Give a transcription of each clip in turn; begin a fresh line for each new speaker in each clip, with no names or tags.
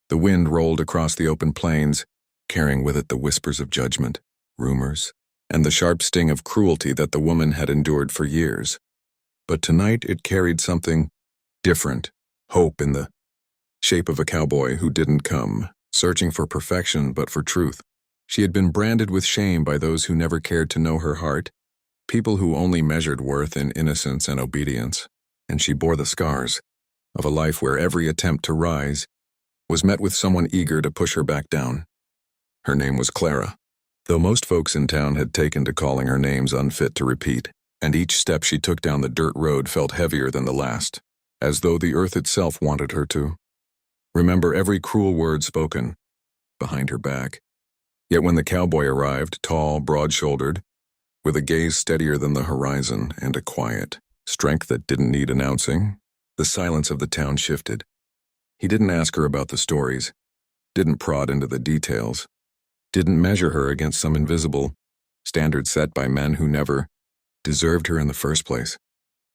The wind rolled across the open plains, carrying with it the whispers of judgment, rumors, and the sharp sting of cruelty that the woman had endured for years. But tonight it carried something different, hope in the shape of a cowboy who didn't come, searching for perfection but for truth. She had been branded with shame by those who never cared to know her heart, people who only measured worth in innocence and obedience, and she bore the scars of a life where every attempt to rise was met with someone eager to push her back down. Her name was Clara, though most folks in town had taken to calling her names unfit to repeat, and each step she took down the dirt road felt heavier than the last, as though the earth itself wanted her to remember every cruel word spoken behind her back. Yet when the cowboy arrived, tall, broad-shouldered, with a gaze steadier than the horizon and a quiet strength that didn't need announcing, the silence of the town shifted. He didn't ask her about the stories, didn't prod into the details, didn't measure her against some invisible standard set by men who never deserved her in the first place.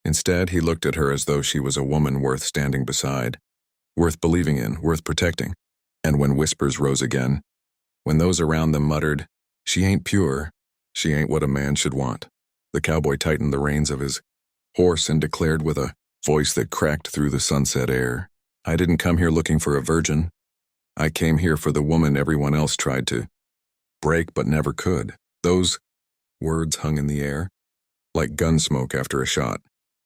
Instead, he looked at her as though she was a woman worth standing beside, worth believing in, worth protecting. And when whispers rose again, when those around them muttered, "She ain't pure, she ain't what a man should want," the cowboy tightened the reins of his horse and declared with a voice that cracked through the sunset air, "I didn't come here looking for a virgin. I came here for the woman everyone else tried to break but never could." Those words hung in the air, like gun smoke after a shot,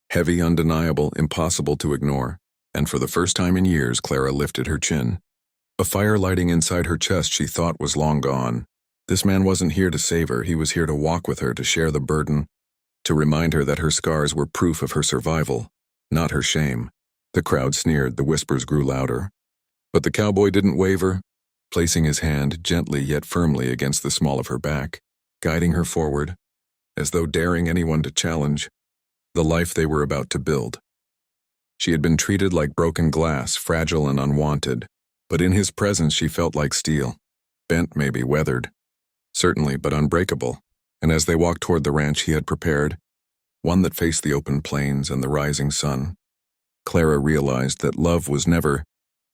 heavy, undeniable, impossible to ignore. And for the first time in years, Clara lifted her chin. A fire lighting inside her chest she thought was long gone. This man wasn't here to save her, he was here to walk with her, to share the burden, to remind her that her scars were proof of her survival, not her shame. The crowd sneered, the whispers grew louder. But the cowboy didn't waver, placing his hand gently yet firmly against the small of her back, guiding her forward, as though daring anyone to challenge the life they were about to build. She had been treated like broken glass, fragile and unwanted, but in his presence she felt like steel, bent, maybe weathered, certainly, but unbreakable. And as they walked toward the ranch he had prepared, one that faced the open plains and the rising sun, Clara realized that love was never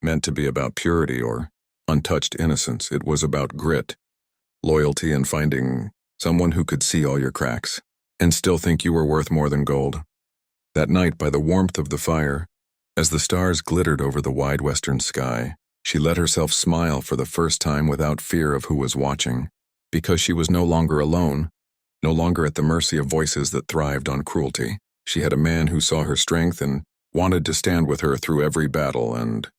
meant to be about purity or untouched innocence. It was about grit, loyalty, and finding someone who could see all your cracks and still think you were worth more than gold. That night, by the warmth of the fire, as the stars glittered over the wide western sky, she let herself smile for the first time without fear of who was watching, because she was no longer alone, no longer at the mercy of voices that thrived on cruelty. She had a man who saw her strength and wanted to stand with her through every battle, and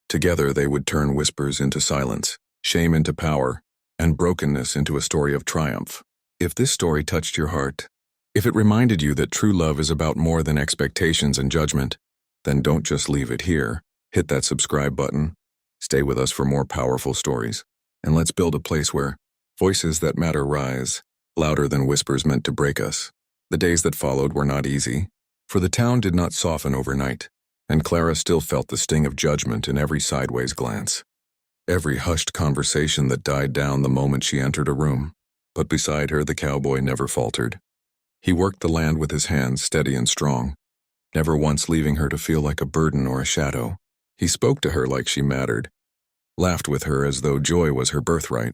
together they would turn whispers into silence, shame into power, and brokenness into a story of triumph. If this story touched your heart, if it reminded you that true love is about more than expectations and judgment, then don't just leave it here. Hit that subscribe button, stay with us for more powerful stories, and let's build a place where voices that matter rise, louder than whispers meant to break us. The days that followed were not easy, for the town did not soften overnight, and Clara still felt the sting of judgment in every sideways glance, every hushed conversation that died down the moment she entered a room. But beside her, the cowboy never faltered. He worked the land with his hands, steady and strong, never once leaving her to feel like a burden or a shadow. He spoke to her like she mattered, laughed with her as though joy was her birthright,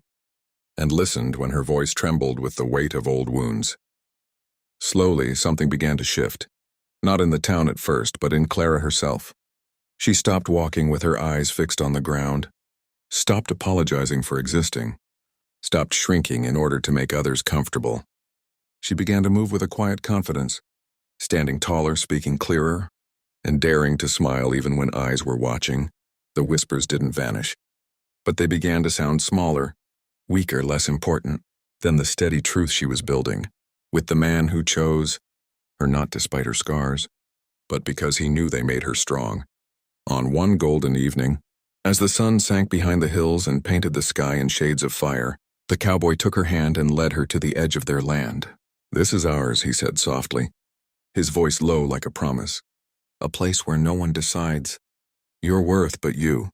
and listened when her voice trembled with the weight of old wounds. Slowly, something began to shift. Not in the town at first, but in Clara herself. She stopped walking with her eyes fixed on the ground, stopped apologizing for existing, stopped shrinking in order to make others comfortable. She began to move with a quiet confidence, standing taller, speaking clearer, and daring to smile even when eyes were watching. The whispers didn't vanish, but they began to sound smaller, weaker, less important than the steady truth she was building, with the man who chose her not despite her scars, but because he knew they made her strong. On one golden evening, as the sun sank behind the hills and painted the sky in shades of fire, the cowboy took her hand and led her to the edge of their land. "This is ours," he said softly, his voice low like a promise. "A place where no one decides your worth but you."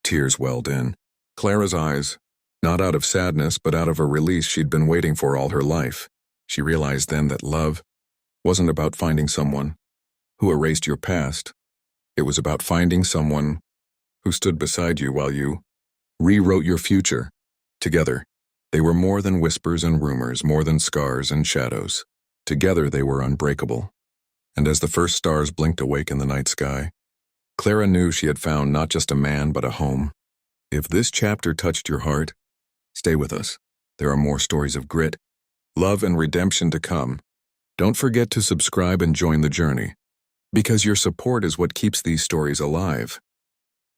Tears welled in Clara's eyes, not out of sadness but out of a release she'd been waiting for all her life. She realized then that love wasn't about finding someone who erased your past. It was about finding someone who stood beside you while you rewrote your future. Together, they were more than whispers and rumors, more than scars and shadows. Together they were unbreakable. And as the first stars blinked awake in the night sky, Clara knew she had found not just a man but a home. If this chapter touched your heart, stay with us. There are more stories of grit, love, and redemption to come. Don't forget to subscribe and join the journey, because your support is what keeps these stories alive.